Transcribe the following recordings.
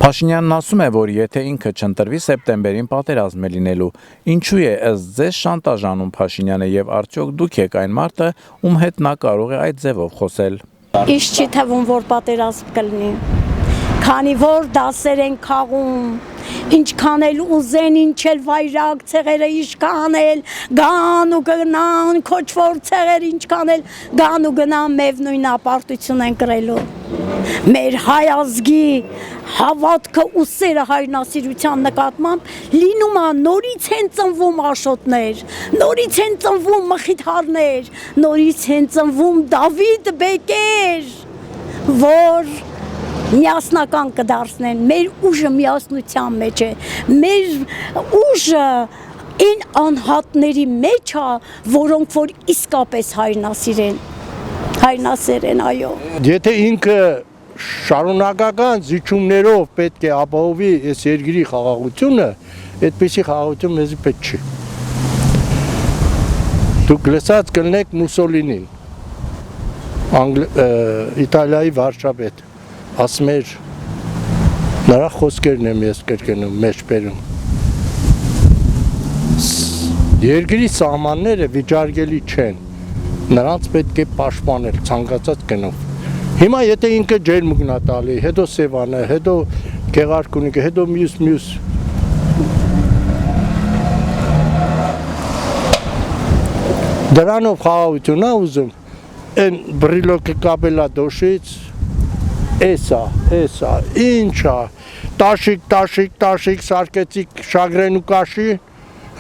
Փաշինյանն ասում է, որ եթե ինքը չընտրվի, սեպտեմբերին պատերազմ է լինելու։ Ինչու է ըստ ձեզ շանտաժանում Փաշինյանը եւ արդյոք դուք եք այն մարդը, ում հետ նա կարող է այդ ձևով խոսել։ Իշ չի թվում, որ պատերազմ կլինի, քանի որ դասեր են քաղում, ինչքան էլ ուզեն, ինչ էլ վայրակ ցեղերը իշքան էլ գան ու գնան, քոչվոր ցեղեր ինչքան էլ գան ու գնան, մեվ նույն ապարտություն են կրելու։ Մեր հայ ազգի հավատքը ու սերը հայրենասիրության նկատմամբ լինում է նորից են ծնվում աշոտներ, նորից են ծնվում մխիթարներ, նորից են ծնվում Դավիթ բեկեր, որ միասնական կդարձնեն, մեր ուժը միասնության մեջ է, մեր ուժը այն անհատների մեջ է, որոնք որ իսկապես հայրենասեր են, այո։ Եթե ինքը շարունակական զիջումներով պետք է ապահովի այս երկրի խաղաղությունը, այդպիսի խաղաղություն մեզի պետք չի։ Դուք լսած կլնեք Մուսոլինին, Իտալիայի վարչապետ, ասում էր, նրա խոսքերն եմ ես կրկնում, մեջբերում։ Երկրի սահմանները վիճարկելի չեն, նրանց պետք է պաշտպանել ցանկացած գնով։ Հիմա եթե ինքը ջերմուկն է տալի, հետո Սևանը, հետո Գեղարքունիքը, հետո մյուս դրանով խաղաղություն է ուզում, այն բրիլոկը կապելա դոշից, էսա, ինչա, տաշիկ, սարկեցիք շագրեն ու կաշի,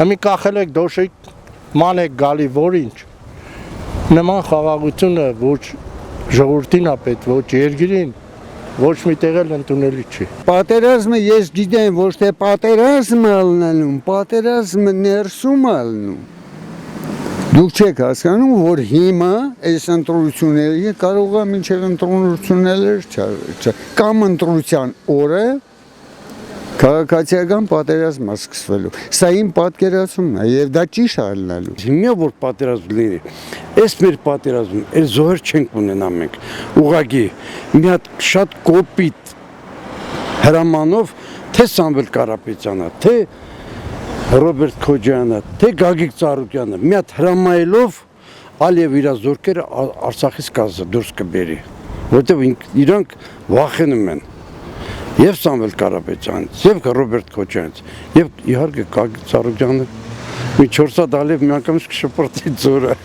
հմի կախել եք դոշիկ, ման եք գալի, որ ինչ, նման խաղաղությունը ոչ ժողովրդին է պետք, ոչ երկրին, ոչ մի տեղ էլ ընդունելի չի։ Պատերազմը ես գիտեմ, ոչ թե պատերազմը ալնալում, պատերազմը ներսում ալնում։ Դուք չեք հասկանում, որ հիմա այս ընտրությունները կարող է մինչև ընտրությունները կամ ընտրության օրը քաղաքացիական պատերազմ է սկսվելու։ Սա իմ պատկերացումն է եւ դա ճիշտ է ալնալու։ Հիմա որ պատերազմ լինի, այս մեր պատերազմում այս զոհեր չենք ունենա մենք։ Ուղղակի մի հատ շատ կոպիտ հրամանով թե Սամվել Կարապետյանը, թե Ռոբերտ Քոջյանը, թե Գագիկ Ծառուկյանը մի հատ հրամայելով Ալիև իր զորքերը Արցախից դուրս կբերի, որտեղ իրանք վախենում են եւ Սամվել Կարապետյանից, եւ Ռոբերտ Քոջյանից, եւ իհարկե Գագիկ Ծառուկյանը մի 400 Ալիև մի անգամ շփրտի ձորը։